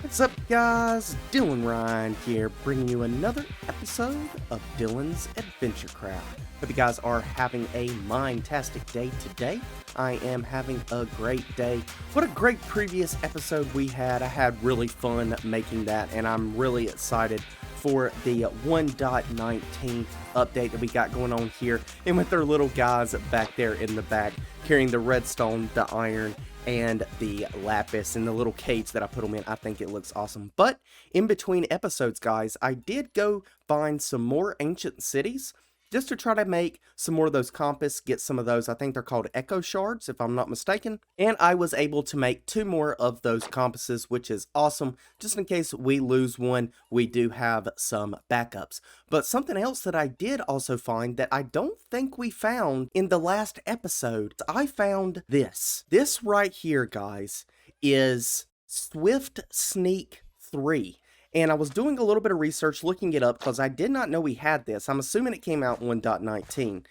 What's up, guys? Dylanrhyne here, bringing you another episode of Dylan's AdventureCraft. Hope you guys are having a mind-tastic day today. I am having a great day. What a great previous episode we had. I had really fun making that, and I'm really excited for the 1.19 update that we got going on here. And with their little guys back there in the back, carrying the redstone, the iron, and the lapis in the little cage that I put them in. I think it looks awesome. But in between episodes, guys, I did go find some more ancient cities just to try to make some more of those compass, get some of those. I think they're called echo shards, if I'm not mistaken. And I was able to make 2 more of those compasses, which is awesome. Just in case we lose one, we do have some backups. But something else that I did also find that I don't think we found in the last episode, I found this. This right here, guys, is Swift Sneak 3. And I was doing a little bit of research looking it up because I did not know we had this. I'm assuming it came out in 1.19.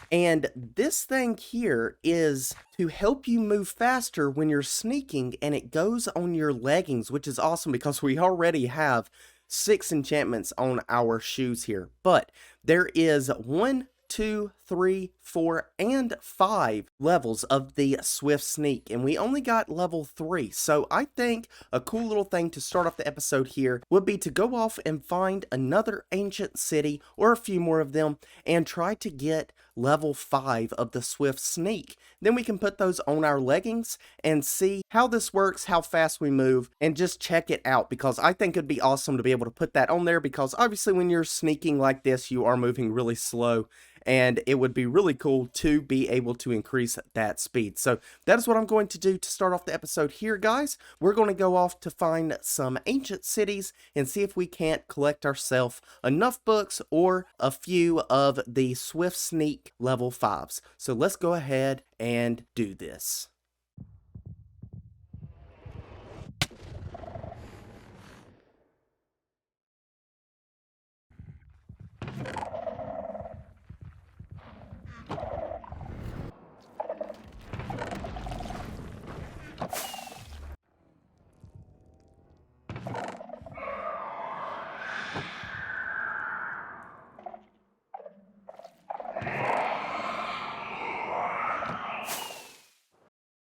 And this thing here is to help you move faster when you're sneaking, and it goes on your leggings, which is awesome because we already have 6 enchantments on our shoes here. But there is 1, 2, 3, 4, and 5 levels of the Swift Sneak, and we only got level 3. So I think a cool little thing to start off the episode here would be to go off and find another ancient city, or a few more of them, and try to get level 5 of the Swift Sneak. Then we can put those on our leggings and see how this works, how fast we move, and just check it out, because I think it'd be awesome to be able to put that on there, because obviously when you're sneaking like this, you are moving really slow, and it would be really cool to be able to increase that speed. So that is what I'm going to do to start off the episode here, guys. We're going to go off to find some ancient cities and see if we can't collect ourselves enough books or a few of the Swift Sneak level 5s. So let's go ahead and do this.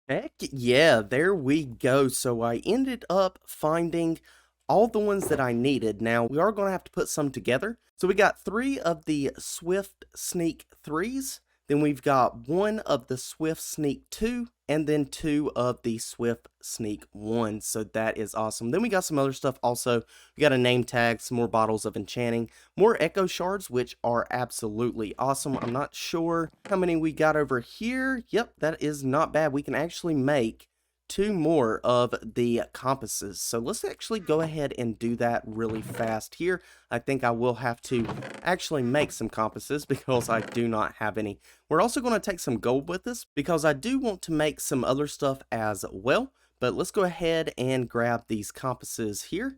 Heck yeah, there we go. So I ended up finding all the ones that I needed. Now, we are going to have to put some together. So we got 3 of the Swift Sneak 3s. Then we've got 1 of the Swift Sneak 2. And then 2 of the Swift Sneak 1. So that is awesome. Then we got some other stuff also. We got a name tag, some more bottles of enchanting, more echo shards, which are absolutely awesome. I'm not sure how many we got over here. Yep, that is not bad. We can actually make 2 more of the compasses. So let's actually go ahead and do that really fast here. I think I will have to actually make some compasses because I do not have any. We're also going to take some gold with us because I do want to make some other stuff as well. But let's go ahead and grab these compasses here.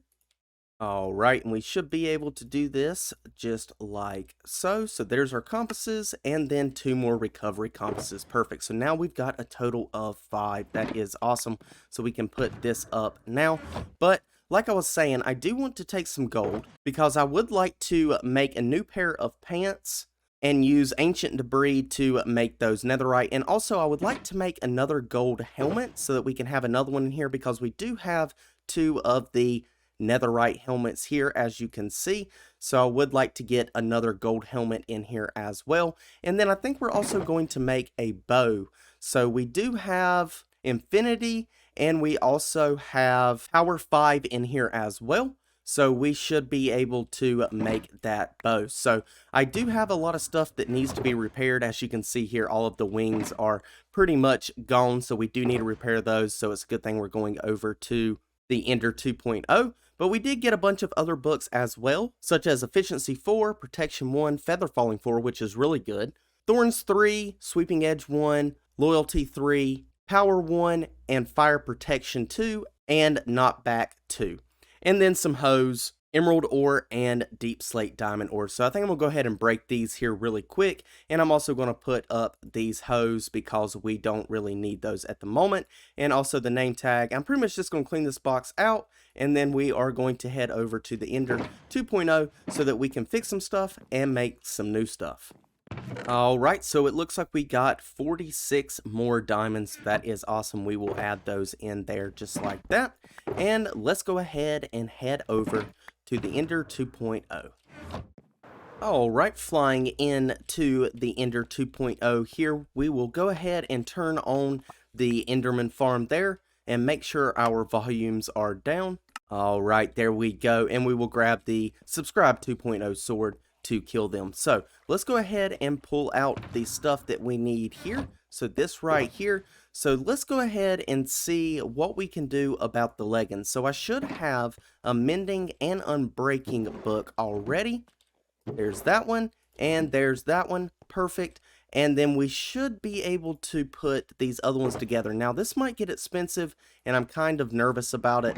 Alright, and we should be able to do this just like so. So there's our compasses, and then 2 more recovery compasses. Perfect. So now we've got a total of 5. That is awesome. So we can put this up now. But like I was saying, I do want to take some gold because I would like to make a new pair of pants and use ancient debris to make those netherite. And also I would like to make another gold helmet so that we can have another one in here, because we do have 2 of the netherite helmets here, as you can see. So I would like to get another gold helmet in here as well. And then I think we're also going to make a bow. So we do have infinity, and we also have power 5 in here as well. So we should be able to make that bow. So I do have a lot of stuff that needs to be repaired. As you can see here, all of the wings are pretty much gone. So we do need to repair those. So it's a good thing we're going over to the Ender 2.0. But we did get a bunch of other books as well, such as Efficiency 4, Protection 1, Feather Falling 4, which is really good, Thorns 3, Sweeping Edge 1, Loyalty 3, Power 1, and Fire Protection 2, and Knockback 2. And then some hose emerald ore and deep slate diamond ore. So I think I'm gonna go ahead and break these here really quick, and I'm also gonna put up these hose because we don't really need those at the moment, and also the name tag. I'm pretty much just gonna clean this box out, and then we are going to head over to the Ender 2.0 so that we can fix some stuff and make some new stuff. Alright, so it looks like we got 46 more diamonds. That is awesome. We will add those in there just like that. And let's go ahead and head over to the Ender 2.0. Alright, flying into the Ender 2.0 here, we will go ahead and turn on the Enderman farm there and make sure our volumes are down. Alright, there we go. And we will grab the Subscribe 2.0 sword to kill them. So let's go ahead and pull out the stuff that we need here. So this right here. So let's go ahead and see what we can do about the leggings. So I should have a mending and unbreaking book already. There's that one, and there's that one. Perfect. And then we should be able to put these other ones together. Now this might get expensive, and I'm kind of nervous about it,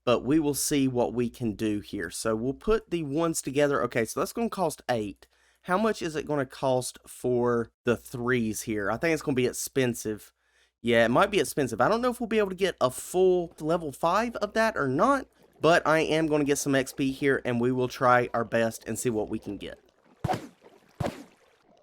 but we will see what we can do here. So we'll put the ones together. Okay, so that's going to cost 8. How much is it going to cost for the 3s here? I think it's going to be expensive. Yeah, it might be expensive. I don't know if we'll be able to get a full level 5 of that or not, but I am going to get some XP here, and we will try our best and see what we can get.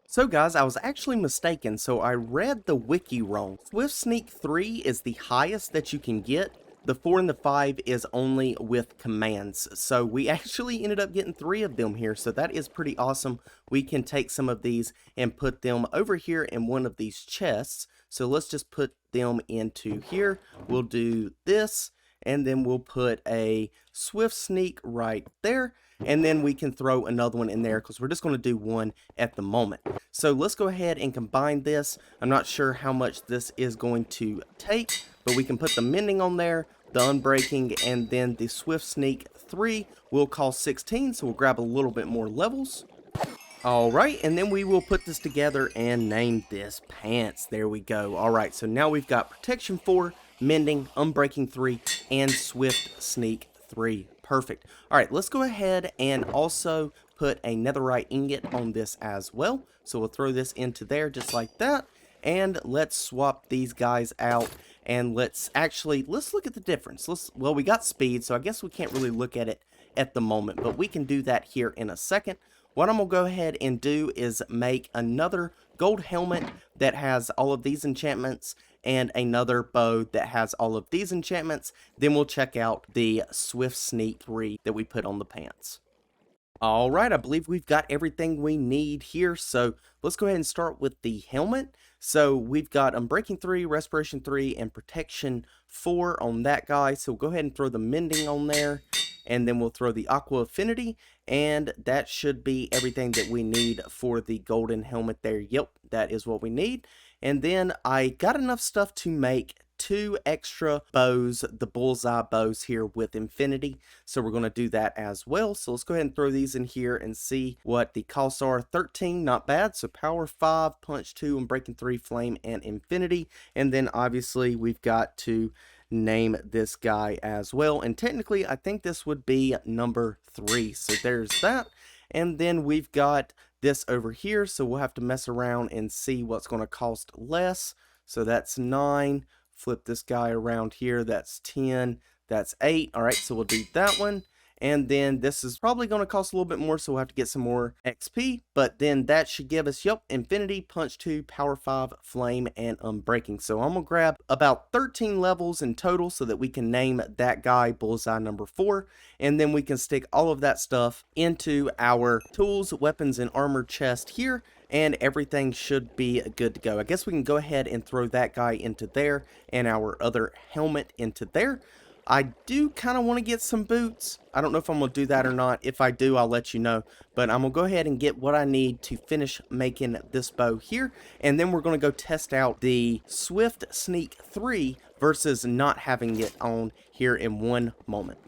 So guys, I was actually mistaken. So I read the wiki wrong. Swift Sneak 3 is the highest that you can get. The 4 and the 5 is only with commands. So we actually ended up getting 3 of them here. So that is pretty awesome. We can take some of these and put them over here in one of these chests. So let's just put them into here. We'll do this, and then we'll put a Swift Sneak right there. And then we can throw another one in there because we're just going to do one at the moment. So let's go ahead and combine this. I'm not sure how much this is going to take, but we can put the mending on there, the unbreaking, and then the Swift Sneak 3 will cost 16, so we'll grab a little bit more levels. Alright, and then we will put this together and name this Pants. There we go. Alright, so now we've got Protection 4, Mending, Unbreaking 3, and Swift Sneak 3. Perfect. Alright, let's go ahead and also put a netherite ingot on this as well. So we'll throw this into there just like that. And let's swap these guys out, and let's look at the difference. Well, we got speed, so I guess we can't really look at it at the moment, but we can do that here in a second. What I'm going to go ahead and do is make another gold helmet that has all of these enchantments and another bow that has all of these enchantments. Then we'll check out the Swift Sneak 3 that we put on the pants. Alright, I believe we've got everything we need here, so let's go ahead and start with the helmet. So we've got Unbreaking 3, Respiration 3, and Protection 4 on that guy, so we'll go ahead and throw the Mending on there, and then we'll throw the Aqua Affinity, and that should be everything that we need for the golden helmet there. Yep, that is what we need. And then I got enough stuff to make 2 extra bows, the bullseye bows here with infinity. So we're going to do that as well. So let's go ahead and throw these in here and see what the costs are. 13, not bad. So power 5, punch 2, and breaking 3, flame, and infinity. And then obviously we've got to name this guy as well. And technically I think this would be number 3. So there's that. And then we've got this over here. So we'll have to mess around and see what's going to cost less. So that's 9. Flip this guy around here. That's 10. That's 8. All right, so we'll do that one. And then this is probably going to cost a little bit more, so we'll have to get some more XP. But then that should give us, yep, Infinity, Punch 2, Power 5, Flame, and Unbreaking. So I'm going to grab about 13 levels in total so that we can name that guy Bullseye number 4. And then we can stick all of that stuff into our tools, weapons, and armor chest here. And everything should be good to go. I guess we can go ahead and throw that guy into there and our other helmet into there. I do kind of want to get some boots. I don't know if I'm going to do that or not. If I do, I'll let you know. But I'm going to go ahead and get what I need to finish making this bow here. And then we're going to go test out the Swift Sneak 3 versus not having it on here in one moment.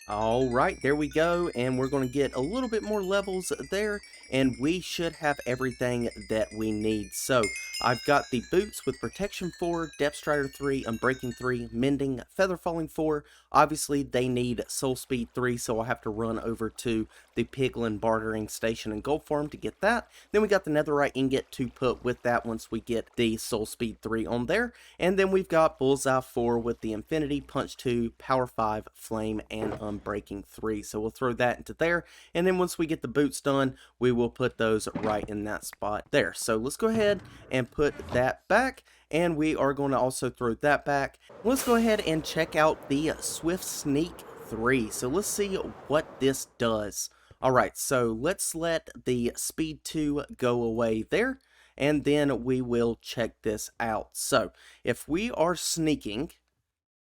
Alright, there we go, and we're going to get a little bit more levels there, and we should have everything that we need. So I've got the boots with protection 4, depth strider 3, unbreaking 3, mending, feather falling 4. Obviously they need soul speed 3, so I'll have to run over to the piglin bartering station and gold farm to get that. Then we got the netherite ingot to put with that once we get the soul speed 3 on there. And then we've got bullseye 4 with the infinity, punch 2, power 5, flame, and unbreaking 3. So we'll throw that into there. And then once we get the boots done, we will put those right in that spot there. So let's go ahead and put that back, and we are going to also throw that back. Let's go ahead and check out the Swift Sneak 3. So let's see what this does. Alright, so let's let the speed 2 go away there, and then we will check this out. So if we are sneaking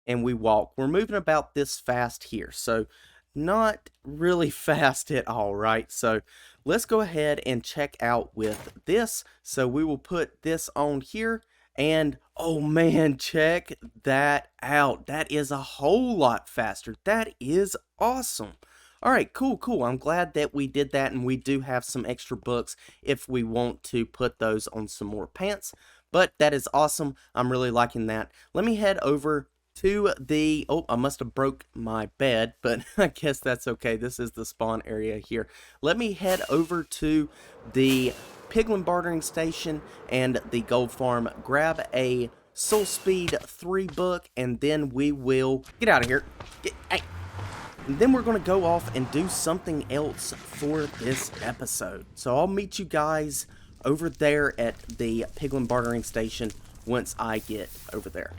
and we walk, we're moving about this fast here. So not really fast at all, right? So let's go ahead and check out with this. So we will put this on here, and oh man, check that out. That is a whole lot faster. That is awesome. All right, cool. I'm glad that we did that, and we do have some extra books if we want to put those on some more pants. But that is awesome. I'm really liking that. Let me head over to the, oh, I must have broke my bed, but I guess that's okay. This is the spawn area here. Let me head over to the piglin bartering station and the gold farm, grab a soul speed 3 book, and then we will get out of here. Hey. And then we're going to go off and do something else for this episode. So I'll meet you guys over there at the piglin bartering station once I get over there.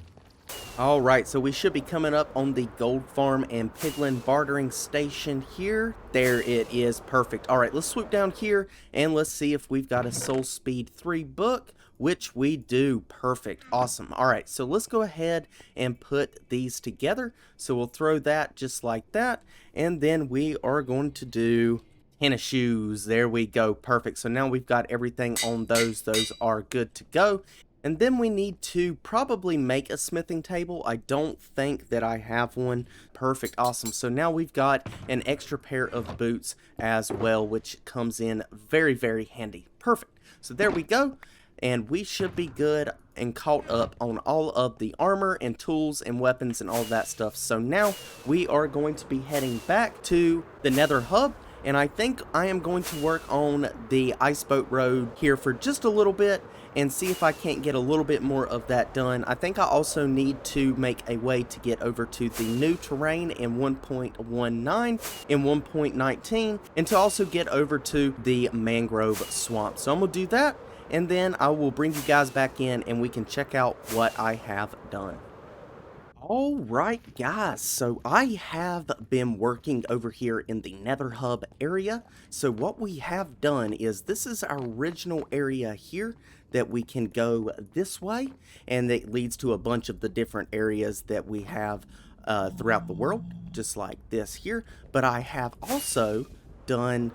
Alright, so we should be coming up on the gold farm and piglin bartering station here. There it is, perfect. Alright, let's swoop down here and let's see if we've got a soul speed 3 book, which we do. Perfect, awesome. Alright, so let's go ahead and put these together. So we'll throw that just like that, and then we are going to do tennis shoes. There we go, perfect. So now we've got everything on those. Those are good to go. And then we need to probably make a smithing table. I don't think that I have one. Perfect, awesome. So now we've got an extra pair of boots as well, which comes in very handy. Perfect. So there we go. And we should be good and caught up on all of the armor and tools and weapons and all that stuff. So now we are going to be heading back to the Nether Hub. And I think I am going to work on the Iceboat Road here for just a little bit and see if I can't get a little bit more of that done. I think I also need to make a way to get over to the new terrain in 1.19, in 1.19, and to also get over to the mangrove swamp. So I'm going to do that, and then I will bring you guys back in and we can check out what I have done. Alright guys, so I have been working over here in the Nether Hub area. So what we have done is, this is our original area here that we can go this way, and it leads to a bunch of the different areas that we have throughout the world, just like this here. But I have also done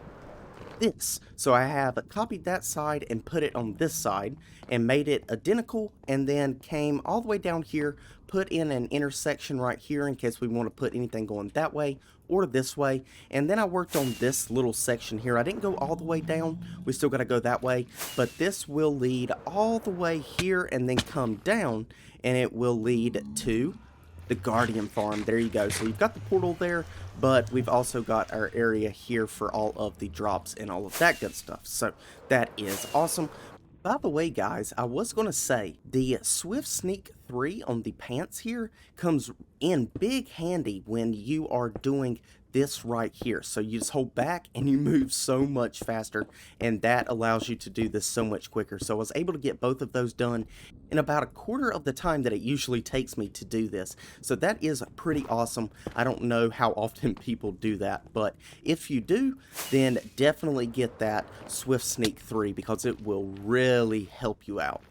this. So I have copied that side and put it on this side and made it identical, and then came all the way down here, put in an intersection right here in case we want to put anything going that way or this way. And then I worked on this little section here. I didn't go all the way down, we still got to go that way, but this will lead all the way here and then come down, and it will lead to the Guardian farm. There you go. So you've got the portal there, but we've also got our area here for all of the drops and all of that good stuff. So that is awesome. By the way, guys, I was going to say the Swift Sneak 3 on the pants here comes in big handy when you are doing this right here. So you just hold back and you move so much faster, and that allows you to do this so much quicker. So I was able to get both of those done in about a quarter of the time that it usually takes me to do this. So that is pretty awesome. I don't know how often people do that, but if you do, then definitely get that Swift Sneak 3 because it will really help you out.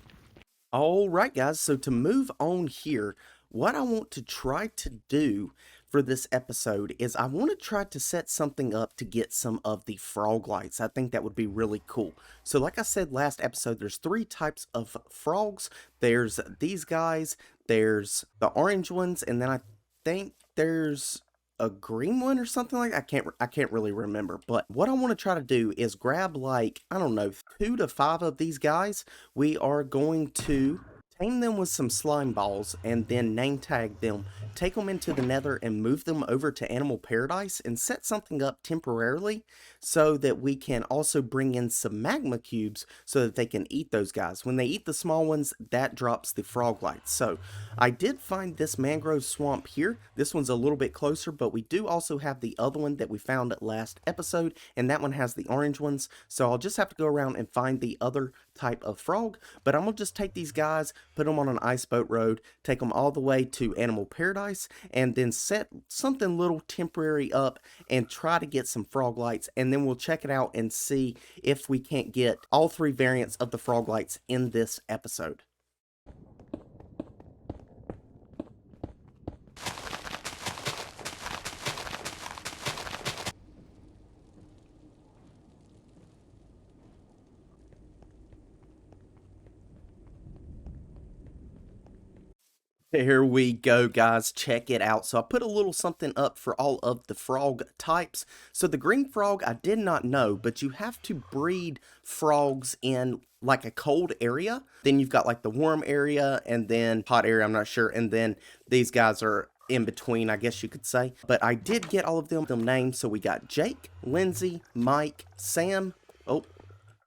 Alright guys, so to move on here, what I want to try to do for this episode is I want to try to set something up to get some of the Froglights. I think that would be really cool. So like I said last episode, there's 3 types of frogs. There's these guys, there's the orange ones, and then I think there's a green one or something like that. I can't really remember. But what I want to try to do is grab like, I don't know, 2 to 5 of these guys. We are going to tame them with some slime balls and then name tag them, take them into the nether and move them over to Animal Paradise and set something up temporarily so that we can also bring in some magma cubes so that they can eat those guys. When they eat the small ones, that drops the Froglights. So I did find this mangrove swamp here. This one's a little bit closer, but we do also have the other one that we found last episode, and that one has the orange ones. So I'll just have to go around and find the other type of frog, but I'm gonna just take these guys, put them on an ice boat road, take them all the way to Animal Paradise, and then set something little temporary up and try to get some Froglights, and then we'll check it out and see if we can't get all 3 variants of the Froglights in this episode. There we go, guys. Check it out. So I put a little something up for all of the frog types. So the green frog, I did not know, but you have to breed frogs in like a cold area. Then you've got like the warm area and then hot area, I'm not sure. And then these guys are in between, I guess you could say. But I did get all of them names. So we got Jake, Lindsay, Mike, Sam,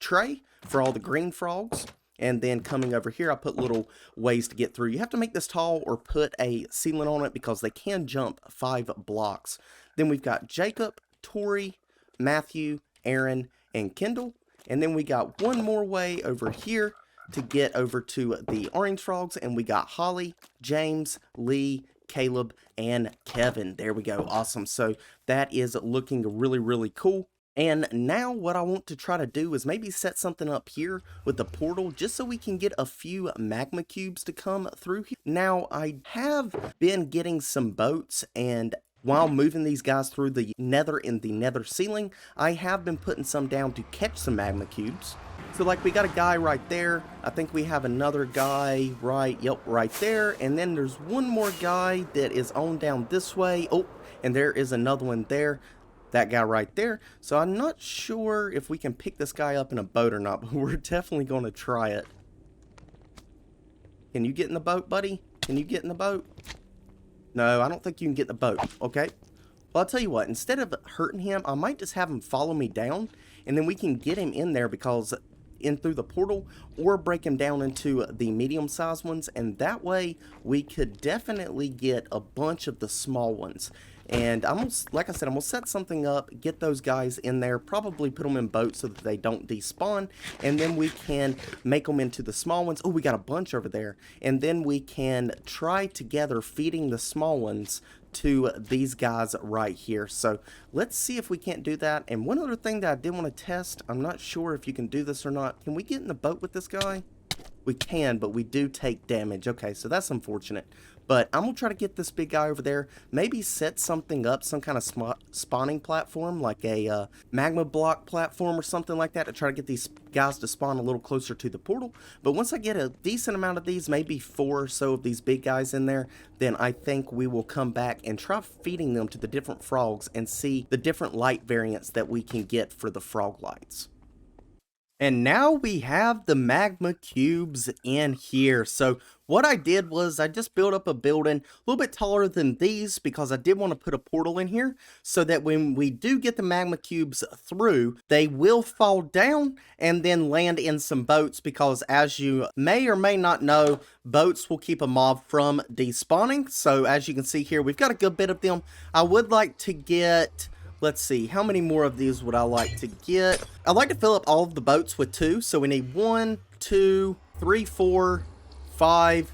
Trey for all the green frogs. And then coming over here, I put little ways to get through. You have to make this tall or put a ceiling on it because they can jump 5 blocks. Then we've got Jacob, Tori, Matthew, Aaron, and Kendall. And then we got one more way over here to get over to the orange frogs. And we got Holly, James, Lee, Caleb, and Kevin. There we go. Awesome. So that is looking really, really cool. And now what I want to try to do is maybe set something up here with the portal just so we can get a few magma cubes to come through here. Now I have been getting some boats, and while moving these guys through the nether in the nether ceiling, I have been putting some down to catch some magma cubes. So like we got a guy right there. I think we have another guy right there. And then there's one more guy that is on down this way. Oh, and there is another one there. That guy right there. So I'm not sure if we can pick this guy up in a boat or not, but we're definitely going to try it. Can you get in the boat, buddy? Can you get in the boat? No, I don't think you can get in the boat. Okay. Well, I'll tell you what. Instead of hurting him, I might just have him follow me down, and then we can get him in there because in through the portal, or break him down into the medium-sized ones, and that way we could definitely get a bunch of the small ones. And like I said, I'm gonna set something up, get those guys in there, probably put them in boats so that they don't despawn, and then we can make them into the small ones. Oh, we got a bunch over there. And then we can try together feeding the small ones to these guys right here. So let's see if we can't do that. And one other thing that I did want to test, I'm not sure if you can do this or not. Can we get in the boat with this guy? We can, but we do take damage. Okay, so that's unfortunate. But I'm going to try to get this big guy over there. Maybe set something up, some kind of spawning platform, like a magma block platform or something like that, to try to get these guys to spawn a little closer to the portal. But once I get a decent amount of these, maybe 4 or so of these big guys in there, then I think we will come back and try feeding them to the different frogs and see the different light variants that we can get for the Froglights. And now we have the magma cubes in here. So what I did was I just built up a building a little bit taller than these because I did want to put a portal in here so that when we do get the magma cubes through, they will fall down and then land in some boats, because as you may or may not know, boats will keep a mob from despawning. So as you can see here, we've got a good bit of them. I would like to get... Let's see, how many more of these would I like to get? I'd like to fill up all of the boats with 2. So we need 1, 2, 3, 4, 5,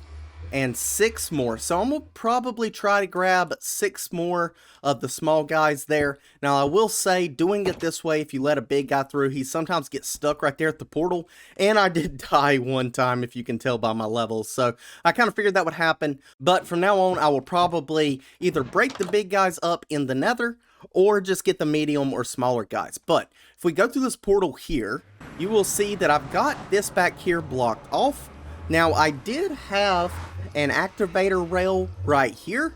and 6 more. So I'm going to probably try to grab 6 more of the small guys there. Now I will say, doing it this way, if you let a big guy through, he sometimes gets stuck right there at the portal. And I did die one time, if you can tell by my levels. So I kind of figured that would happen. But from now on, I will probably either break the big guys up in the nether, or just get the medium or smaller guys. But if we go through this portal here, you will see that I've got this back here blocked off. Now I did have an activator rail right here,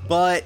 but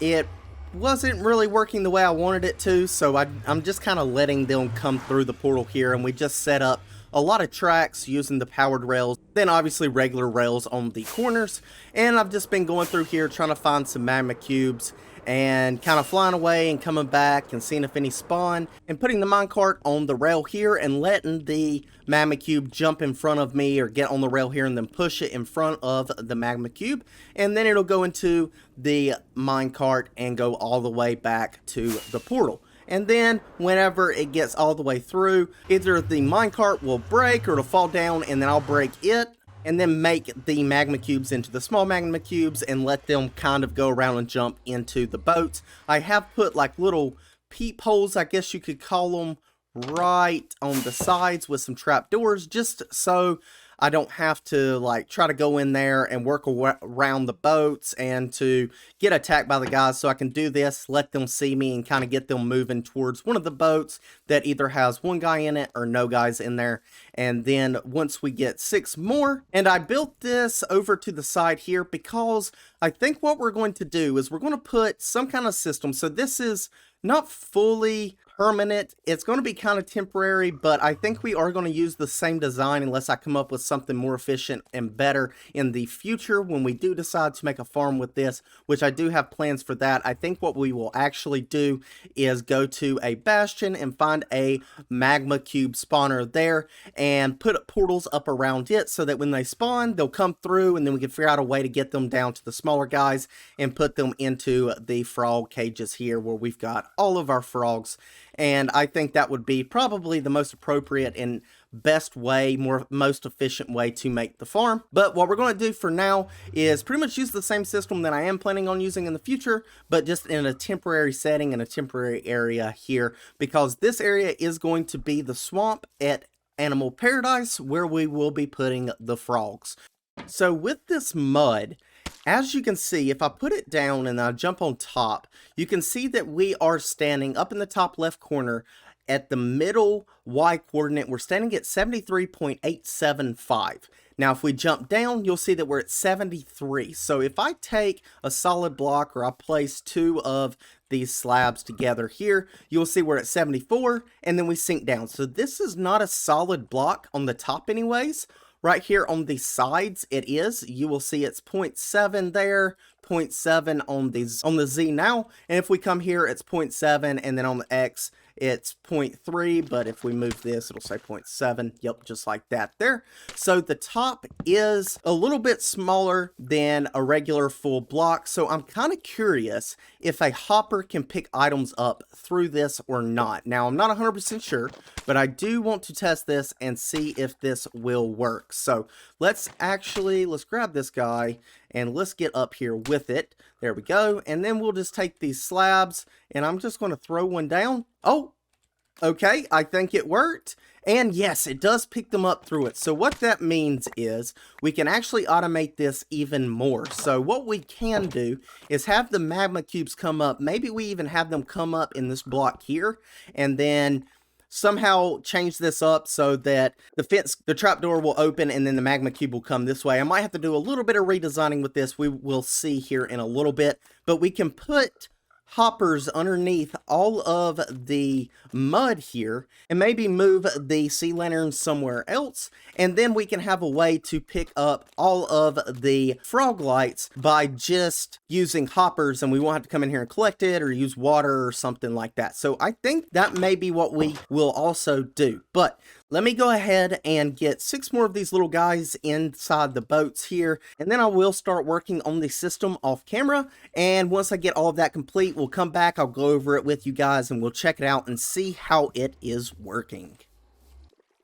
it wasn't really working the way I wanted it to, so I'm just kind of letting them come through the portal here, and we just set up a lot of tracks using the powered rails, then obviously regular rails on the corners, and I've just been going through here trying to find some magma cubes and kind of flying away and coming back and seeing if any spawn, and putting the minecart on the rail here and letting the magma cube jump in front of me or get on the rail here and then push it in front of the magma cube, and then it'll go into the minecart and go all the way back to the portal. And then whenever it gets all the way through, either the minecart will break or it'll fall down, and then I'll break it and then make the magma cubes into the small magma cubes and let them kind of go around and jump into the boats. I have put like little peepholes, I guess you could call them, right on the sides with some trap doors, just so I don't have to like try to go in there and work around the boats and to get attacked by the guys. So I can do this, let them see me, and kind of get them moving towards one of the boats that either has one guy in it or no guys in there. And then once we get 6 more, and I built this over to the side here because I think what we're going to do is we're going to put some kind of system. So this is not fully permanent, it's going to be kind of temporary, but I think we are going to use the same design unless I come up with something more efficient and better in the future when we do decide to make a farm with this, which I do have plans for that. I think what we will actually do is go to a bastion and find a magma cube spawner there and put portals up around it so that when they spawn, they'll come through, and then we can figure out a way to get them down to the smaller guys and put them into the frog cages here where we've got all of our frogs. And I think that would be probably the most appropriate and best way, most efficient way to make the farm. But what we're going to do for now is pretty much use the same system that I am planning on using in the future, but just in a temporary setting, in a temporary area here, because this area is going to be the swamp at Animal Paradise where we will be putting the frogs. So with this mud, as you can see, if I put it down and I jump on top, you can see that we are standing up in the top left corner at the middle Y coordinate. We're standing at 73.875. Now, if we jump down, you'll see that we're at 73. So if I take a solid block, or I place 2 of these slabs together here, you'll see we're at 74, and then we sink down. So this is not a solid block on the top anyways. Right here on the sides, it is. You will see it's 0.7 there, 0.7 on the Z now. And if we come here, it's 0.7, and then on the X, it's 0.3, but if we move this, it'll say 0.7. Yep, just like that there. So the top is a little bit smaller than a regular full block. So I'm kind of curious if a hopper can pick items up through this or not. Now, I'm not 100% sure, but I do want to test this and see if this will work. So let's grab this guy and let's get up here with it. There we go. And then we'll just take these slabs, and I'm just going to throw one down. Oh, okay. I think it worked. And yes, it does pick them up through it. So what that means is we can actually automate this even more. So what we can do is have the magma cubes come up. Maybe we even have them come up in this block here, and then somehow change this up so that the trapdoor will open and then the magma cube will come this way. I might have to do a little bit of redesigning with this. We will see here in a little bit, but we can put hoppers underneath all of the mud here and maybe move the sea lanterns somewhere else, and then we can have a way to pick up all of the Froglights by just using hoppers, and we won't have to come in here and collect it or use water or something like that. So I think that may be what we will also do. But let me go ahead and get 6 more of these little guys inside the boats here, and then I will start working on the system off camera. And once I get all of that complete, we'll come back, I'll go over it with you guys, and we'll check it out and see how it is working.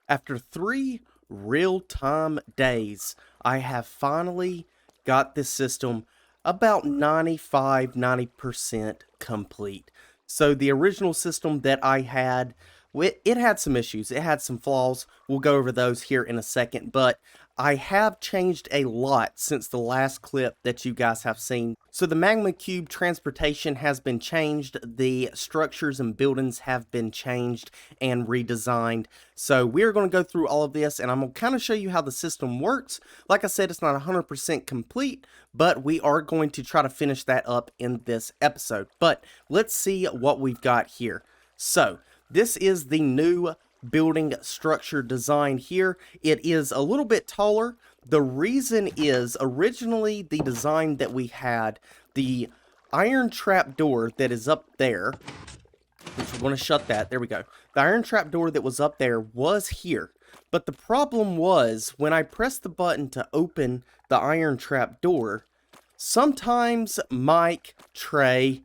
After 3 real-time days, I have finally got this system about 90% complete. So the original system that I had, it had some issues. It had some flaws. We'll go over those here in a second, but I have changed a lot since the last clip that you guys have seen. So the Magma Cube transportation has been changed, the structures and buildings have been changed and redesigned. So we're going to go through all of this, and I'm going to kind of show you how the system works. Like I said, it's not 100% complete, but we are going to try to finish that up in this episode. But let's see what we've got here. So this is the new building structure design here. It is a little bit taller. The reason is originally the design that we had, the iron trap door that is up there, which we're going to shut that, there we go. The iron trap door that was up there was here. But the problem was when I pressed the button to open the iron trap door, sometimes Mike, Trey,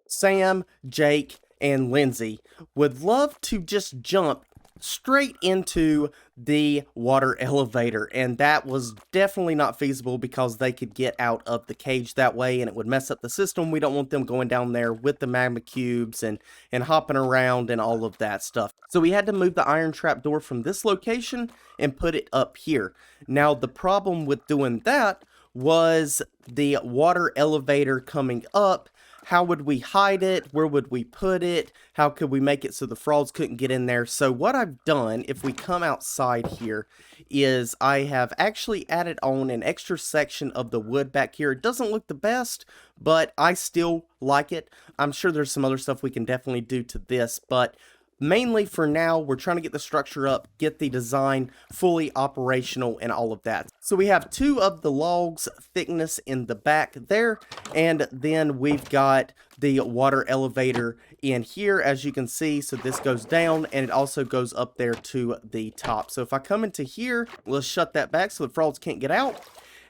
Sam, Jake, and Lindsay would love to just jump straight into the water elevator, and that was definitely not feasible because they could get out of the cage that way and it would mess up the system. We don't want them going down there with the magma cubes and hopping around and all of that stuff. So we had to move the iron trap door from this location and put it up here. Now the problem with doing that was the water elevator coming up. How would we hide it? Where would we put it? How could we make it so the frogs couldn't get in there? So what I've done, if we come outside here, is I have actually added on an extra section of the wood back here. It doesn't look the best, but I still like it. I'm sure there's some other stuff we can definitely do to this, but mainly for now, we're trying to get the structure up, get the design fully operational and all of that. So we have 2 of the logs thickness in the back there, and then we've got the water elevator in here, as you can see. So this goes down and it also goes up there to the top. So if I come into here, let's shut that back so the frogs can't get out.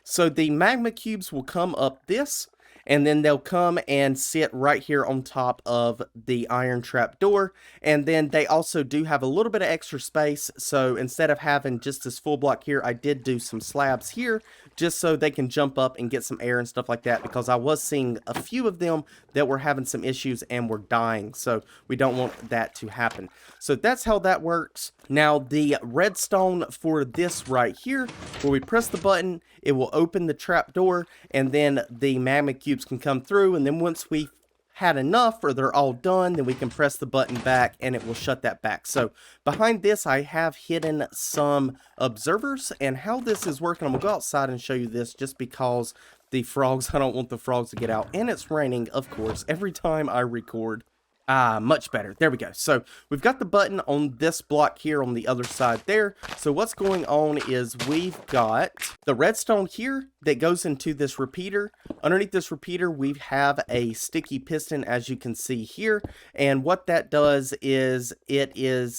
So the magma cubes will come up this, and then they'll come and sit right here on top of the iron trap door. And then they also do have a little bit of extra space. So instead of having just this full block here, I did do some slabs here just so they can jump up and get some air and stuff like that, because I was seeing a few of them that were having some issues and were dying. So we don't want that to happen. So that's how that works. Now the redstone for this right here, where we press the button, it will open the trap door, and then the magma cubes can come through, and then once we've had enough or they're all done, then we can press the button back and it will shut that back. So behind this I have hidden some observers, and how this is working, I'm gonna go outside and show you this just because the frogs, I don't want the frogs to get out, and it's raining of course every time I record. Much better. There we go. So we've got the button on this block here on the other side there. So what's going on is we've got the redstone here that goes into this repeater. Underneath this repeater, we have a sticky piston, as you can see here. And what that does is it is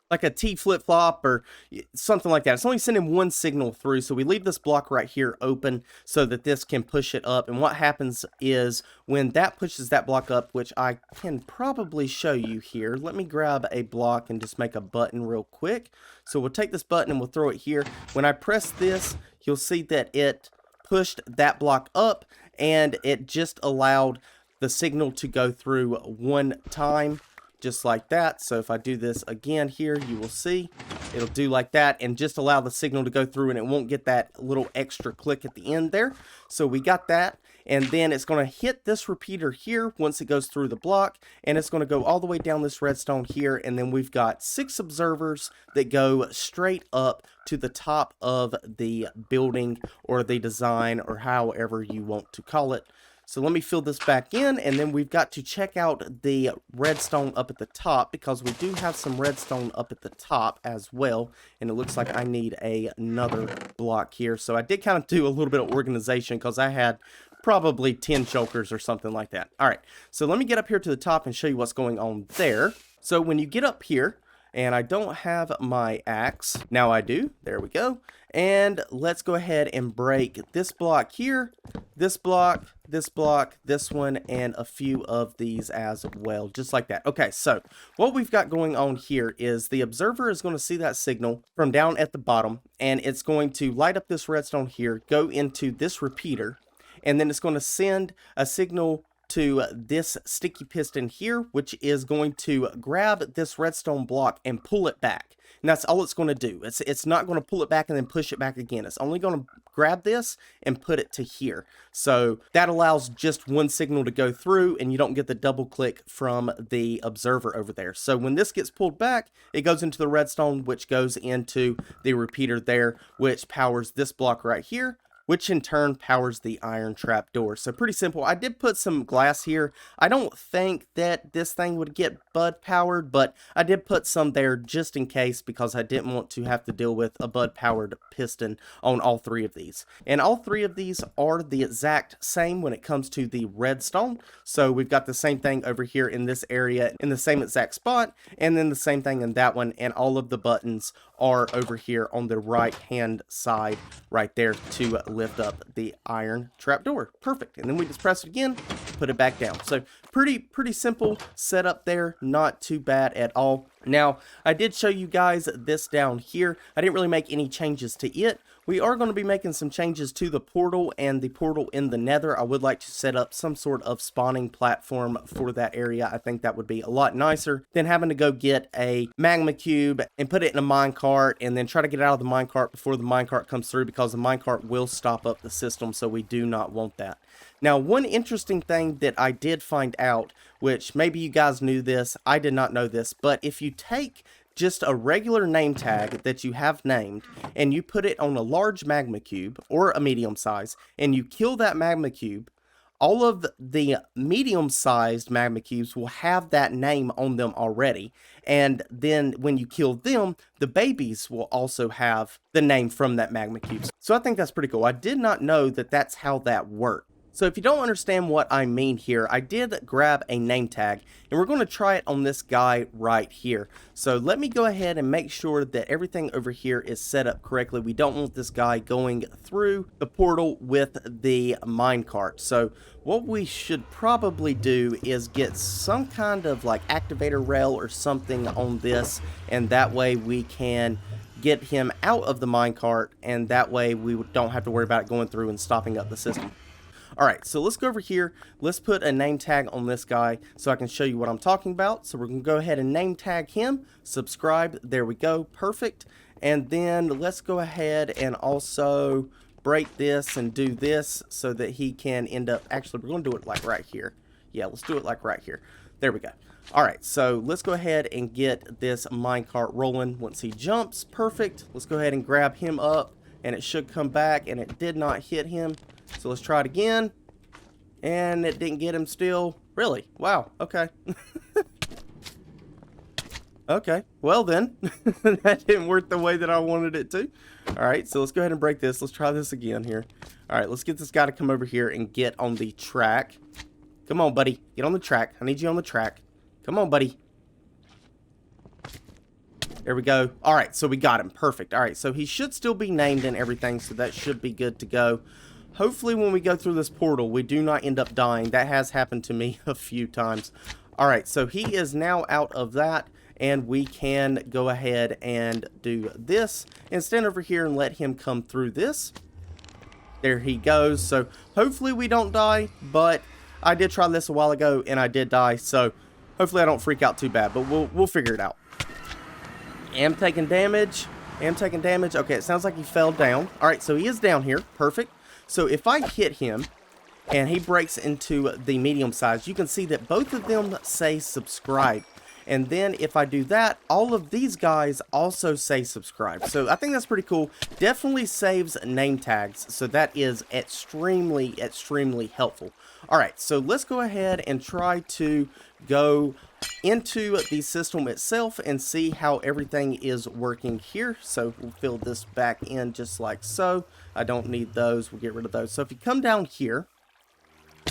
like a T flip-flop or something like that. It's only sending one signal through, so we leave this block right here open so that this can push it up. And what happens is when that pushes that block up, which I can probably show you here. Let me grab a block and just make a button real quick. So we'll take this button and we'll throw it here. When I press this, you'll see that it pushed that block up, and it just allowed the signal to go through one time, just like that. So if I do this again here, you will see it'll do like that and just allow the signal to go through, and it won't get that little extra click at the end there. So we got that, and then it's going to hit this repeater here once it goes through the block, and it's going to go all the way down this redstone here, and then we've got 6 observers that go straight up to the top of the building or the design or however you want to call it. So let me fill this back in, and then we've got to check out the redstone up at the top, because we do have some redstone up at the top as well, and it looks like I need another block here. So I did kind of do a little bit of organization because I had probably 10 chokers or something like that. All right, so let me get up here to the top and show you what's going on there. So when you get up here, and I don't have my axe, now I do, there we go. And let's go ahead and break this block here, this block, this block, this one, and a few of these as well, just like that. Okay, so what we've got going on here is the observer is going to see that signal from down at the bottom, and it's going to light up this redstone here, go into this repeater, and then it's going to send a signal to this sticky piston here, which is going to grab this redstone block and pull it back. And that's all it's going to do. It's not going to pull it back and then push it back again. It's only going to grab this and put it to here. So that allows just one signal to go through, and you don't get the double click from the observer over there. So when this gets pulled back, it goes into the redstone, which goes into the repeater there, which powers this block right here, which in turn powers the iron trap door. So pretty simple. I did put some glass here. I don't think that this thing would get bud powered, but I did put some there just in case, because I didn't want to have to deal with a bud powered piston on all three of these. And all three of these are the exact same when it comes to the redstone. So we've got the same thing over here in this area in the same exact spot, and then the same thing in that one, and all of the buttons are over here on the right hand side right there to lift up the iron trapdoor. Perfect. And then we just press it again, put it back down. So pretty simple setup there, not too bad at all. Now, I did show you guys this down here. I didn't really make any changes to it. We are going to be making some changes to the portal and the portal in the Nether. I would like to set up some sort of spawning platform for that area. I think that would be a lot nicer than having to go get a magma cube and put it in a minecart and then try to get out of the minecart before the minecart comes through, because the minecart will stop up the system, so we do not want that. Now, one interesting thing that I did find out, which maybe you guys knew this, I did not know this, but if you take just a regular name tag that you have named and you put it on a large magma cube or a medium size and you kill that magma cube, all of the medium-sized magma cubes will have that name on them already. And then when you kill them, the babies will also have the name from that magma cube. So I think that's pretty cool. I did not know that that's how that worked. So if you don't understand what I mean here, I did grab a name tag, and we're going to try it on this guy right here. So let me go ahead and make sure that everything over here is set up correctly. We don't want this guy going through the portal with the minecart. So what we should probably do is get some kind of like activator rail or something on this, and that way we can get him out of the minecart, and that way we don't have to worry about it going through and stopping up the system. Alright, so let's go over here. Let's put a name tag on this guy so I can show you what I'm talking about. So we're going to go ahead and name tag him. Subscribe. There we go. Perfect. And then let's go ahead and also break this and do this so that he can end up... Actually, we're going to do it like right here. Yeah, let's do it like right here. There we go. Alright, so let's go ahead and get this minecart rolling. Once he jumps, perfect. Let's go ahead and grab him up, and it should come back, and it did not hit him. So let's try it again, and it didn't get him still. Really? Wow. Okay. Okay. Well then, that didn't work the way that I wanted it to. Alright, so let's go ahead and break this. Let's try this again here. Alright, let's get this guy to come over here and get on the track. Come on, buddy. Get on the track. I need you on the track. Come on, buddy. There we go. Alright, so we got him. Perfect. Alright, so he should still be named and everything, so that should be good to go. Hopefully when we go through this portal, we do not end up dying. That has happened to me a few times. Alright, so he is now out of that, and we can go ahead and do this and stand over here and let him come through this. There he goes. So hopefully we don't die, but I did try this a while ago and I did die, so hopefully I don't freak out too bad, but we'll figure it out. Am taking damage. Okay, it sounds like he fell down. Alright, so he is down here. Perfect. So if I hit him and he breaks into the medium size, you can see that both of them say subscribe. And then if I do that, all of these guys also say subscribe. So I think that's pretty cool. Definitely saves name tags. So that is extremely helpful. Alright, so let's go ahead and try to go into the system itself and see how everything is working here. So we'll fill this back in just like so. I don't need those. We'll get rid of those. So if you come down here,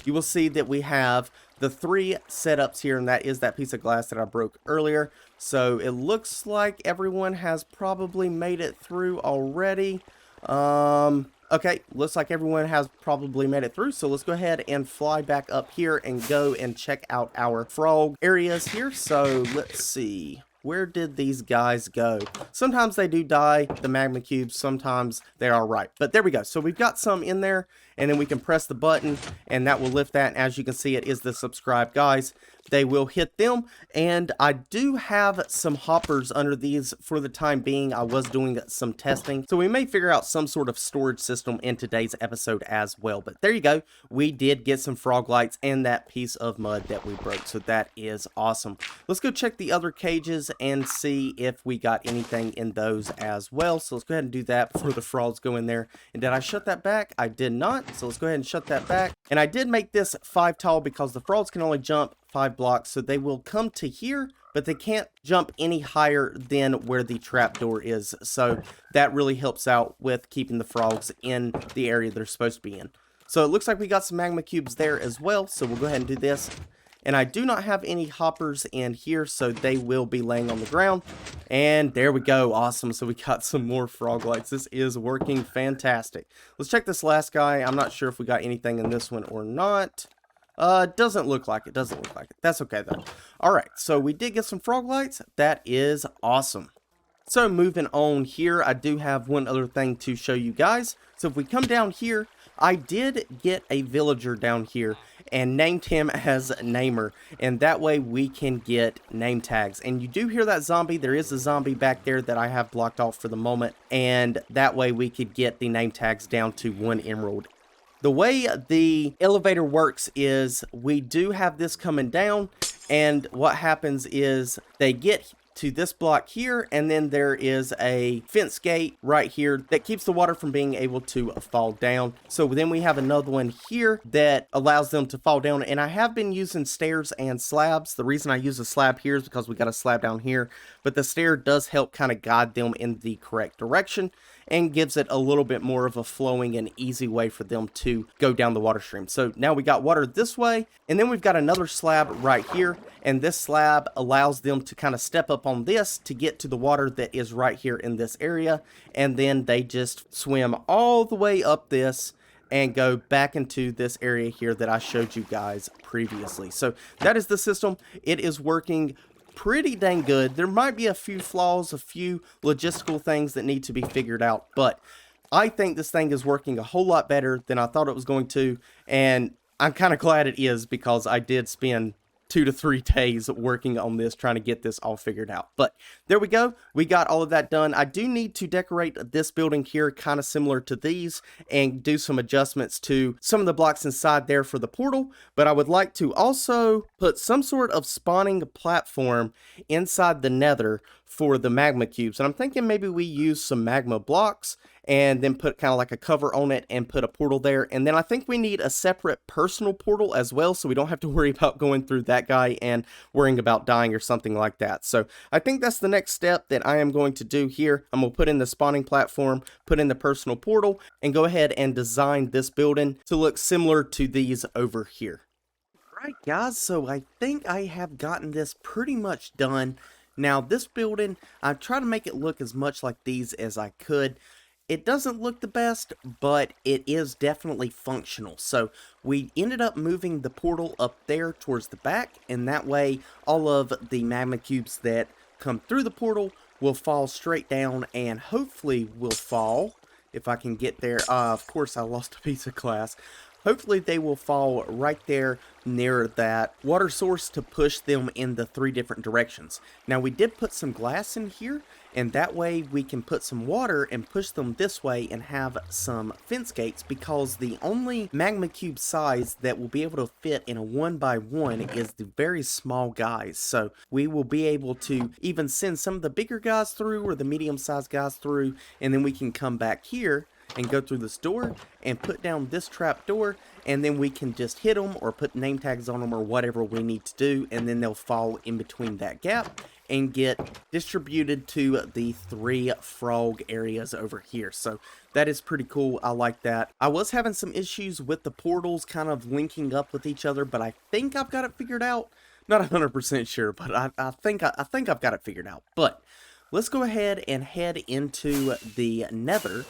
you will see that we have the 3 setups here, and that is that piece of glass that I broke earlier. So it looks like everyone has probably made it through already. Okay, looks like everyone has probably made it through, so let's go ahead and fly back up here and go and check out our frog areas here. So let's see, where did these guys go? Sometimes they do die, the magma cubes, sometimes they're alright, but there we go. So we've got some in there, and then we can press the button and that will lift that. And as you can see, it is the subscribe guys. They will hit them, and I do have some hoppers under these for the time being. I was doing some testing, so we may figure out some sort of storage system in today's episode as well. But there you go, we did get some Froglights and that piece of mud that we broke, so that is awesome. Let's go check the other cages and see if we got anything in those as well. So let's go ahead and do that before the frogs go in there. And did I shut that back? I did not, so let's go ahead and shut that back. And I did make this 5 tall because the frogs can only jump 5 blocks, so they will come to here, but they can't jump any higher than where the trapdoor is. So that really helps out with keeping the frogs in the area they're supposed to be in. So it looks like we got some magma cubes there as well, so we'll go ahead and do this. And I do not have any hoppers in here, so they will be laying on the ground. And there we go, awesome. So we got some more Froglights. This is working fantastic. Let's check this last guy. I'm not sure if we got anything in this one or not. Doesn't look like it. Doesn't look like it. That's okay though. Alright, so we did get some Froglights. That is awesome. So moving on here, I do have one other thing to show you guys. So if we come down here, I did get a villager down here and named him as Namer, and that way we can get name tags. And you do hear that zombie. There is a zombie back there that I have blocked off for the moment, and that way we could get the name tags down to 1 emerald. The way the elevator works is we do have this coming down, and what happens is they get to this block here, and then there is a fence gate right here that keeps the water from being able to fall down. So then we have another one here that allows them to fall down, and I have been using stairs and slabs. The reason I use a slab here is because we got a slab down here, but the stair does help kind of guide them in the correct direction and gives it a little bit more of a flowing and easy way for them to go down the water stream. So now we got water this way, and then we've got another slab right here, and this slab allows them to kind of step up on this to get to the water that is right here in this area, and then they just swim all the way up this and go back into this area here that I showed you guys previously. So that is the system. It is working pretty dang good. There might be a few flaws, a few logistical things that need to be figured out, but I think this thing is working a whole lot better than I thought it was going to, and I'm kind of glad it is because I did spend 2 to 3 days working on this, trying to get this all figured out. But there we go. We got all of that done. I do need to decorate this building here kind of similar to these and do some adjustments to some of the blocks inside there for the portal. But I would like to also put some sort of spawning platform inside the nether for the magma cubes. And I'm thinking maybe we use some magma blocks and then put kind of like a cover on it and put a portal there. And then I think we need a separate personal portal as well, so we don't have to worry about going through that guy and worrying about dying or something like that. So I think that's the next step that I am going to do here. I'm going to put in the spawning platform, put in the personal portal, and go ahead and design this building to look similar to these over here. Alright guys, so I think I have gotten this pretty much done. Now this building, I try to make it look as much like these as I could. It doesn't look the best, but it is definitely functional. So we ended up moving the portal up there towards the back, and that way all of the magma cubes that come through the portal will fall straight down and hopefully will fall, if I can get there. Of course I lost a piece of glass. Hopefully they will fall right there near that water source to push them in the 3 different directions. Now we did put some glass in here, and that way we can put some water and push them this way and have some fence gates, because the only magma cube size that will be able to fit in a 1x1 is the very small guys. So we will be able to even send some of the bigger guys through or the medium sized guys through, and then we can come back here and go through this door and put down this trap door, and then we can just hit them or put name tags on them or whatever we need to do, and then they'll fall in between that gap and get distributed to the 3 frog areas over here. So that is pretty cool. I like that. I was having some issues with the portals kind of linking up with each other, but I think I've got it figured out. Not 100% sure, but I think I've got it figured out. But let's go ahead and head into the nether.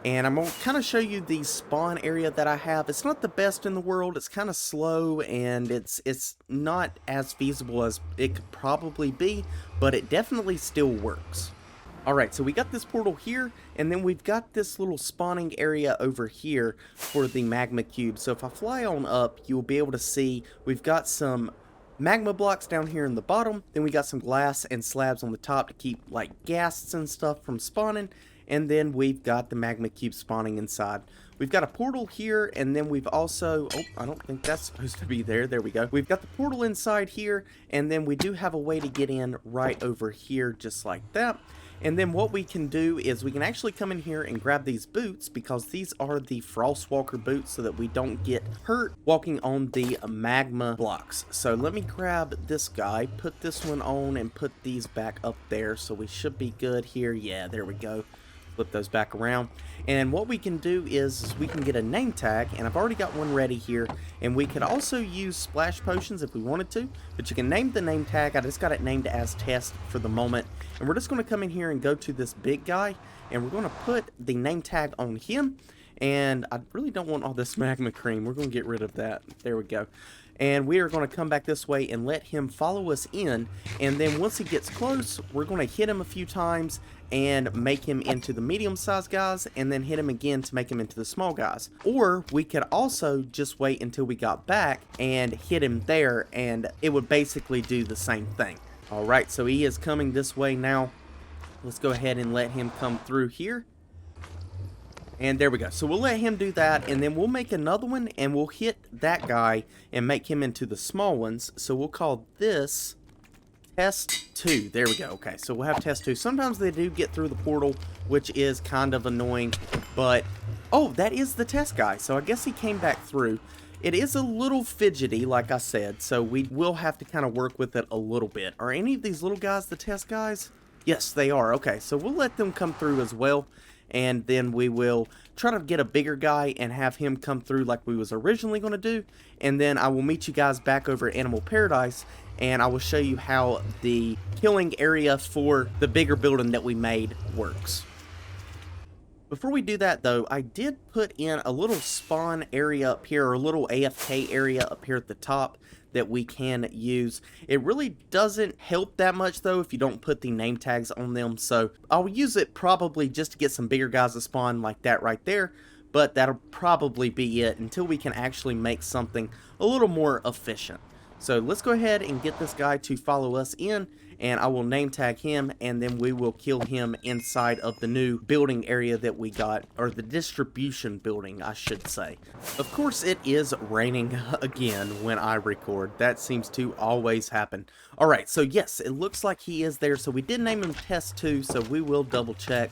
And I'm going to kind of show you the spawn area that I have. It's not the best in the world. It's kind of slow, and it's not as feasible as it could probably be, but it definitely still works. Alright, so we got this portal here, and then we've got this little spawning area over here for the magma cube. So if I fly on up, you'll be able to see we've got some magma blocks down here in the bottom, then we got some glass and slabs on the top to keep like ghasts and stuff from spawning, and then we've got the magma cube spawning inside. We've got a portal here, and then we've also, oh, I don't think that's supposed to be there. There we go. We've got the portal inside here, and then we do have a way to get in right over here, just like that. And then what we can do is we can actually come in here and grab these boots, because these are the Frostwalker boots, so that we don't get hurt walking on the magma blocks. So let me grab this guy, put this one on, and put these back up there, so we should be good here. Yeah, there we go. Flip those back around, and what we can do is we can get a name tag, and I've already got one ready here, and we could also use splash potions if we wanted to, but you can name the name tag. I just got it named as test for the moment, and we're just going to come in here and go to this big guy, and we're going to put the name tag on him. And I really don't want all this magma cream. We're going to get rid of that. There we go. And we are going to come back this way and let him follow us in. And then once he gets close, we're going to hit him a few times and make him into the medium-sized guys, and then hit him again to make him into the small guys. Or we could also just wait until we got back and hit him there, and it would basically do the same thing. Alright, so he is coming this way now. Let's go ahead and let him come through here. And there we go. So we'll let him do that, and then we'll make another one, and we'll hit that guy and make him into the small ones. So we'll call this Test 2. There we go. Okay, so we'll have Test 2. Sometimes they do get through the portal, which is kind of annoying, but... oh, that is the test guy. So I guess he came back through. It is a little fidgety, like I said, so we will have to kind of work with it a little bit. Are any of these little guys the test guys? Yes, they are. Okay, so we'll let them come through as well. And then we will try to get a bigger guy and have him come through like we was originally going to do. And then I will meet you guys back over at Animal Paradise, and I will show you how the killing area for the bigger building that we made works. Before we do that though, I did put in a little spawn area up here, or a little AFK area up here at the top that we can use. It really doesn't help that much though if you don't put the name tags on them, so I'll use it probably just to get some bigger guys to spawn like that right there, but that'll probably be it until we can actually make something a little more efficient. So let's go ahead and get this guy to follow us in, and I will name tag him, and then we will kill him inside of the new building area that we got, or the distribution building, I should say. Of course, it is raining again when I record. That seems to always happen. Alright, so yes, it looks like he is there. So we did name him Test 2, so we will double check.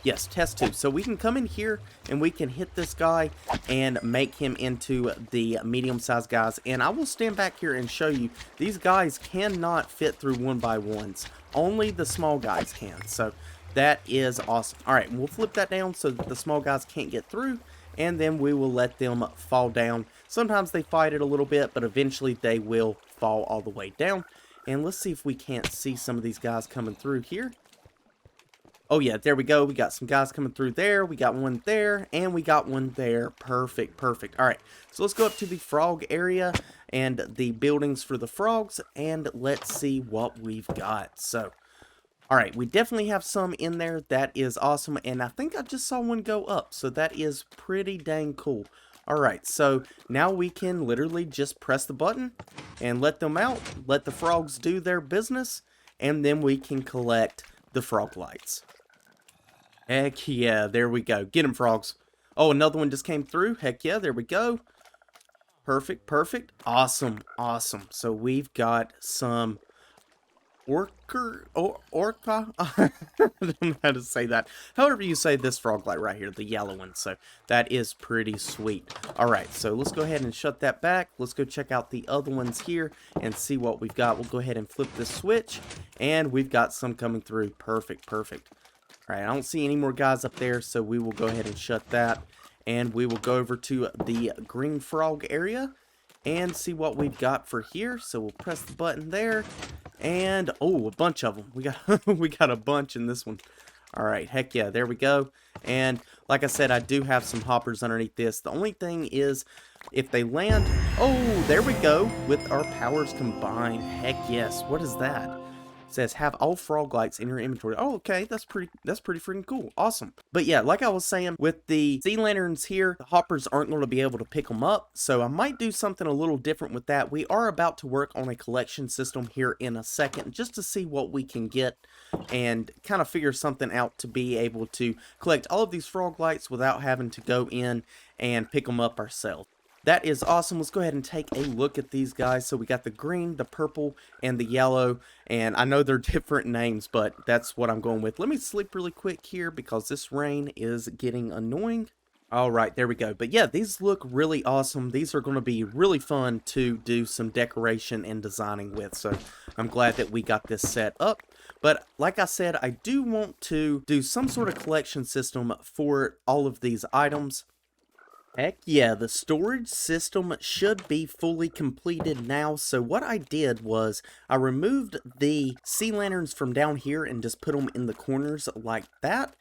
Yes, Test 2. So we can come in here and we can hit this guy and make him into the medium-sized guys. And I will stand back here and show you, these guys cannot fit through 1x1s. Only the small guys can. So that is awesome. Alright, we'll flip that down so that the small guys can't get through. And then we will let them fall down. Sometimes they fight it a little bit, but eventually they will fall all the way down. And let's see if we can't see some of these guys coming through here. Oh yeah, there we go. We got some guys coming through there. We got one there, and we got one there. Perfect, perfect. All right, so let's go up to the frog area and the buildings for the frogs, and let's see what we've got. So, all right, we definitely have some in there. That is awesome, and I think I just saw one go up, so that is pretty dang cool. All right, so now we can literally just press the button and let them out, let the frogs do their business, and then we can collect the Froglights. Heck yeah, there we go. Get them, frogs. Oh, another one just came through. Heck yeah, there we go. Perfect, perfect. Awesome, awesome. So we've got some orca. I don't know how to say that. However you say this Froglight right here, the yellow one. So that is pretty sweet. All right, so let's go ahead and shut that back. Let's go check out the other ones here and see what we've got. We'll go ahead and flip this switch, and we've got some coming through. Perfect, perfect. All right, I don't see any more guys up there, so we will go ahead and shut that. And we will go over to the green frog area and see what we've got for here. So we'll press the button there. And, oh, a bunch of them. We got a bunch in this one. All right, heck yeah, there we go. And like I said, I do have some hoppers underneath this. The only thing is, if they land... oh, there we go. With our powers combined. Heck yes. What is that? says have all Froglights in your inventory. Oh, okay, that's pretty freaking cool. Awesome. But yeah, like I was saying, with the sea lanterns here, the hoppers aren't going to be able to pick them up, so I might do something a little different with that. We are about to work on a collection system here in a second, just to see what we can get and kind of figure something out to be able to collect all of these Froglights without having to go in and pick them up ourselves. That is awesome. Let's go ahead and take a look at these guys. So we got the green, the purple, and the yellow. And I know they're different names, but that's what I'm going with. Let me sleep really quick here because this rain is getting annoying. All right, there we go. But yeah, these look really awesome. These are going to be really fun to do some decoration and designing with. So I'm glad that we got this set up. But like I said, I do want to do some sort of collection system for all of these items. Heck yeah, the storage system should be fully completed now. So what I did was I removed the sea lanterns from down here and just put them in the corners like that.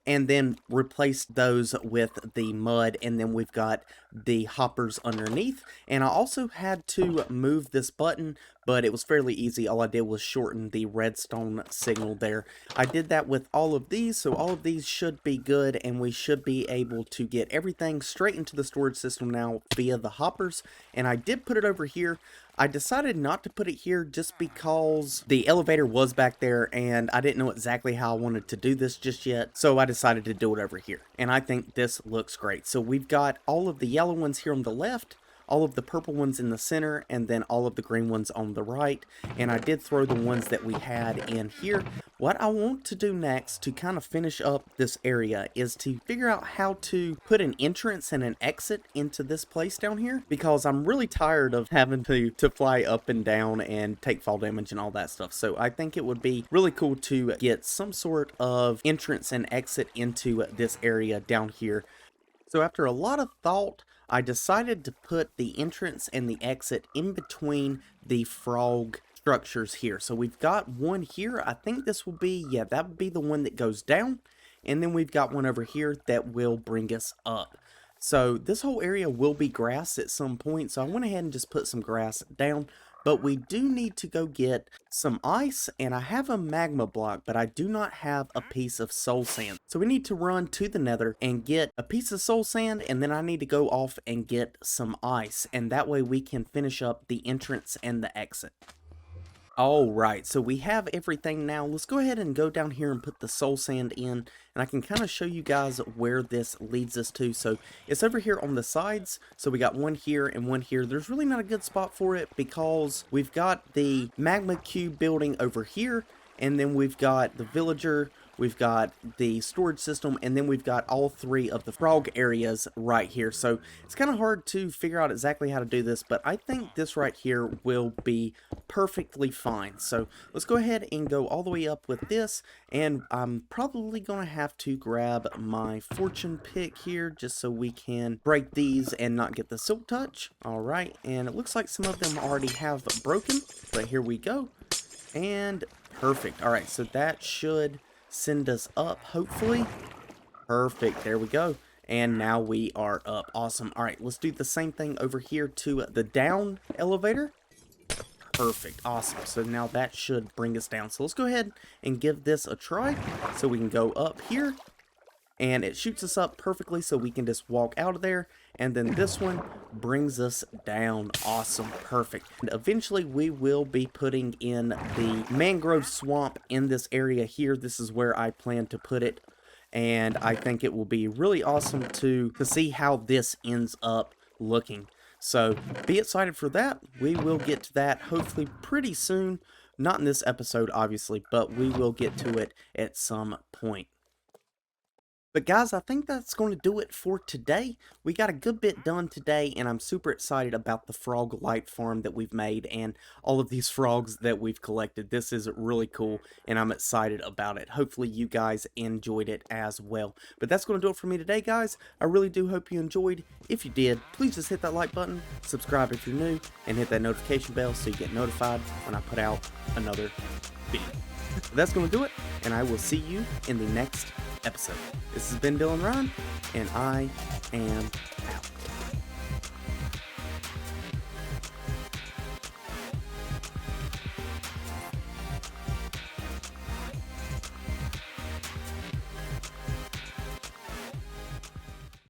And then replaced those with the mud, and then we've got the hoppers underneath. And I also had to move this button, but it was fairly easy. All I did was shorten the redstone signal there. I did that with all of these, so all of these should be good, and we should be able to get everything straight into the storage system now via the hoppers. And I did put it over here. I decided not to put it here just because the elevator was back there and I didn't know exactly how I wanted to do this just yet. So I decided to do it over here. And I think this looks great. So we've got all of the yellow ones here on the left, all of the purple ones in the center, and then all of the green ones on the right. And I did throw the ones that we had in here. What I want to do next to kind of finish up this area is to figure out how to put an entrance and an exit into this place down here, because I'm really tired of having to fly up and down and take fall damage and all that stuff. So I think it would be really cool to get some sort of entrance and exit into this area down here. So after a lot of thought, I decided to put the entrance and the exit in between the frog structures here. So we've got one here. I think this will be, yeah, that would be the one that goes down. And then we've got one over here that will bring us up. So this whole area will be grass at some point. So I went ahead and just put some grass down. But we do need to go get some ice, and I have a magma block, but I do not have a piece of soul sand. So we need to run to the nether and get a piece of soul sand, and then I need to go off and get some ice, and that way we can finish up the entrance and the exit. Alright, so we have everything now. Let's go ahead and go down here and put the soul sand in, and I can kind of show you guys where this leads us to. So it's over here on the sides, so we got one here and one here. There's really not a good spot for it because we've got the magma cube building over here, and then we've got the villager, we've got the storage system, and then we've got all three of the frog areas right here. So it's kind of hard to figure out exactly how to do this, but I think this right here will be perfectly fine. So let's go ahead and go all the way up with this, and I'm probably going to have to grab my fortune pick here just so we can break these and not get the silk touch. All right, and it looks like some of them already have broken, but here we go. And perfect. All right, so that should send us up, hopefully. Perfect, there we go. And now we are up. Awesome. All right, let's do the same thing over here to the down elevator. Perfect, awesome. So now that should bring us down. So let's go ahead and give this a try so we can go up here. And it shoots us up perfectly so we can just walk out of there. And then this one brings us down. Awesome, perfect. And eventually we will be putting in the mangrove swamp in this area here. This is where I plan to put it. And I think it will be really awesome to see how this ends up looking. So be excited for that. We will get to that hopefully pretty soon. Not in this episode, obviously, but we will get to it at some point. But guys, I think that's going to do it for today. We got a good bit done today, and I'm super excited about the frog light farm that we've made and all of these frogs that we've collected. This is really cool, and I'm excited about it. Hopefully you guys enjoyed it as well. But that's going to do it for me today, guys. I really do hope you enjoyed. If you did, please just hit that like button, subscribe if you're new, and hit that notification bell so you get notified when I put out another video. That's going to do it, and I will see you in the next episode. This has been Dylanrhyne, and I am out.